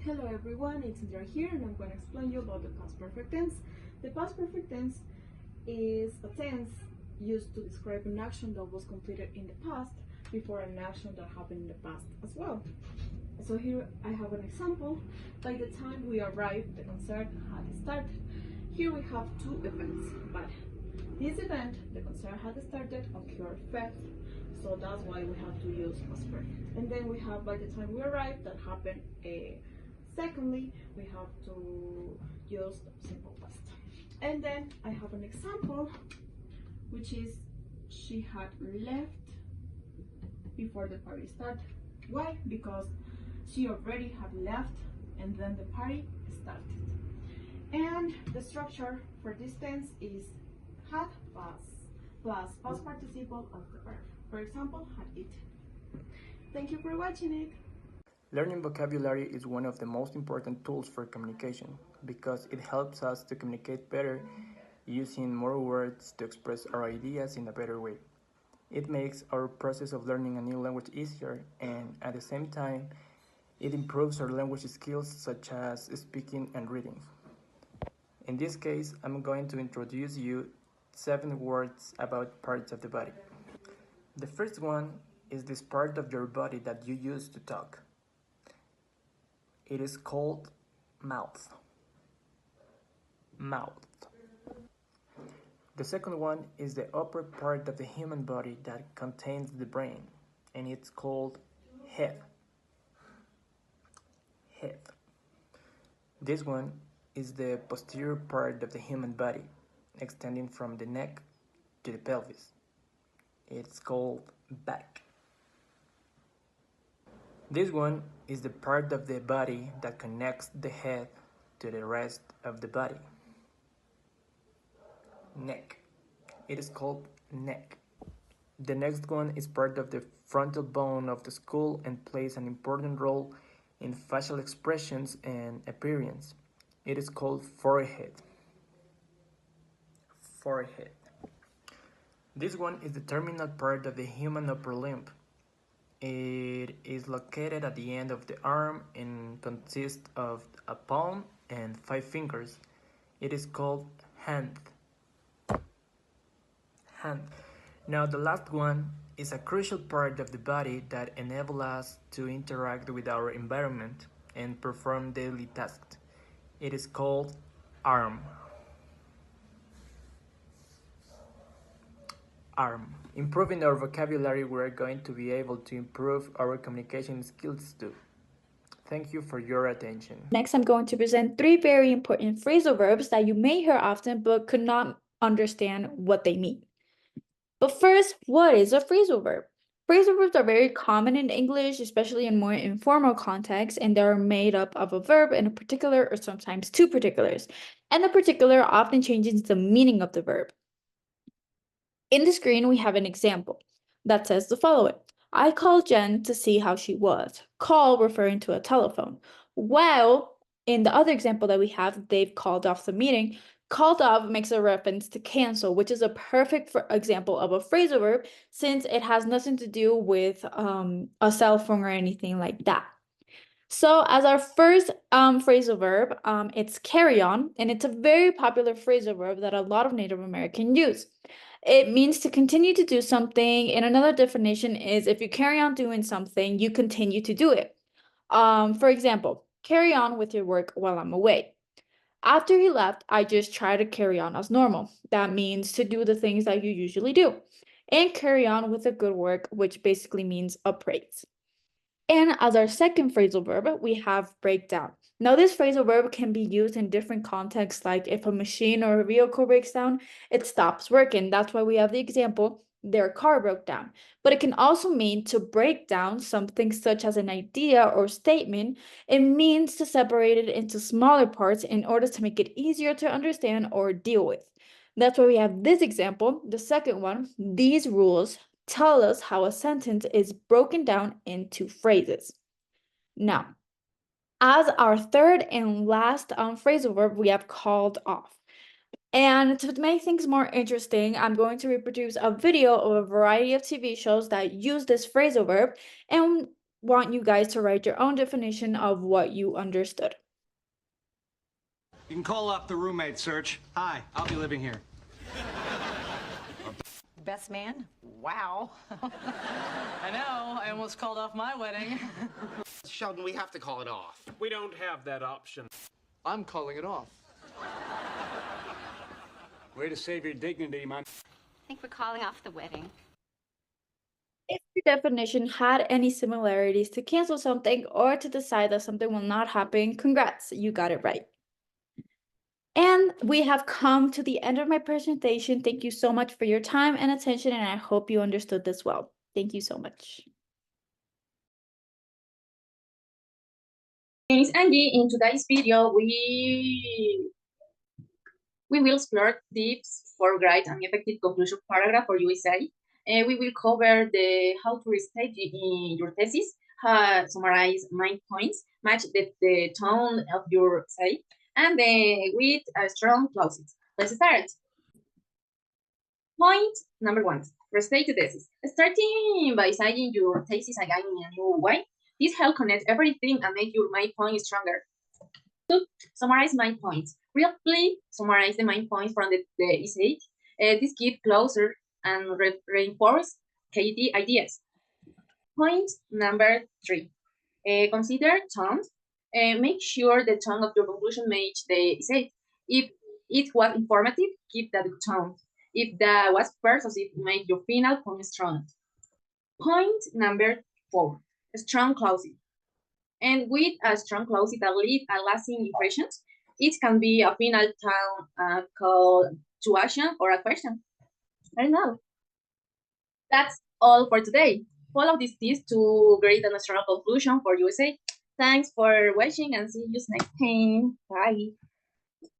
Hello everyone, it's Andrea here and I'm going to explain you about the past perfect tense. The past perfect tense is a tense used to describe an action that was completed in the past before an action that happened in the past as well. So here I have an example. By the time we arrived, the concert had started. Here we have two events, but this event, the concert had started, occurred first, so that's why we have to use past perfect. And then we have by the time we arrived, that happened. Secondly, we have to use simple past. And then I have an example, which is she had left before the party started. Why? Because she already had left and then the party started. And the structure for this tense is had plus past participle of the verb. For example, had eaten. Thank you for watching it. Learning vocabulary is one of the most important tools for communication because it helps us to communicate better using more words to express our ideas in a better way. It makes our process of learning a new language easier, and at the same time, it improves our language skills such as speaking and reading. In this case, I'm going to introduce you 7 words about parts of the body. The first one is this part of your body that you use to talk. It is called mouth. Mouth. The second one is the upper part of the human body that contains the brain, and it's called head. Head. This one is the posterior part of the human body, extending from the neck to the pelvis. It's called back. This one is the part of the body that connects the head to the rest of the body. Neck. It is called neck. The next one is part of the frontal bone of the skull and plays an important role in facial expressions and appearance. It is called forehead. Forehead. This one is the terminal part of the human upper limb. It is located at the end of the arm and consists of a palm and 5 fingers. It is called hand. Hand. Now the last one is a crucial part of the body that enables us to interact with our environment and perform daily tasks. It is called arm. Arm. Improving our vocabulary, we're going to be able to improve our communication skills too. Thank you for your attention. Next, I'm going to present 3 very important phrasal verbs that you may hear often but could not understand what they mean. But first, what is a phrasal verb? Phrasal verbs are very common in English, especially in more informal contexts, and they're made up of a verb and a particular or sometimes 2 particulars. And the particular often changes the meaning of the verb. In the screen, we have an example that says the following. I called Jen to see how she was. Call referring to a telephone. While in the other example that we have, they've called off the meeting. Called off makes a reference to cancel, which is a perfect example of a phrasal verb since it has nothing to do with a cell phone or anything like that. So as our first phrasal verb, it's carry on, and it's a very popular phrasal verb that a lot of Native Americans use. It means to continue to do something, and another definition is if you carry on doing something, you continue to do it. For example, carry on with your work while I'm away. After he left, I just try to carry on as normal. That means to do the things that you usually do. And carry on with the good work, which basically means appraise. And as our second phrasal verb, we have breakdown. Now, this phrasal verb can be used in different contexts, like if a machine or a vehicle breaks down, it stops working. That's why we have the example, their car broke down. But it can also mean to break down something such as an idea or statement. It means to separate it into smaller parts in order to make it easier to understand or deal with. That's why we have this example, the second one, these rules tell us how a sentence is broken down into phrases. Now, as our third and last phrasal verb, we have called off. And to make things more interesting, I'm going to reproduce a video of a variety of TV shows that use this phrasal verb. And want you guys to write your own definition of what you understood. You can call up the roommate search. Hi, I'll be living here. Best man? Wow. I know, I almost called off my wedding. Sheldon, we have to call it off. We don't have that option. I'm calling it off. Way to save your dignity, man. I think we're calling off the wedding. If your definition had any similarities to cancel something or to decide that something will not happen, congrats, you got it right. And we have come to the end of my presentation. Thank you so much for your time and attention, and I hope you understood this well. Thank you so much. My name is Angie. In today's video, we will explore tips for write an effective conclusion paragraph for USA. We will cover how to restate in your thesis, summarize main points, match the tone of your essay, and with strong clauses. Let's start. Point number 1, restate the thesis. Starting by citing your thesis again in a new way, this helps connect everything and make your main point stronger. 2, summarize main points. Briefly summarize the main points from the essay. This gives closer and reinforce key ideas. Point number 3, consider tone. Make sure the tone of your conclusion matches the essay. If it was informative, keep that tone. If that was persuasive, make your final point strong. Point number 4, strong closing. And with a strong closing that leaves a lasting impression, it can be a final call to action or a question. I don't know. That's all for today. Follow these tips to create a strong conclusion for USA. Thanks for watching and see you next time. Bye.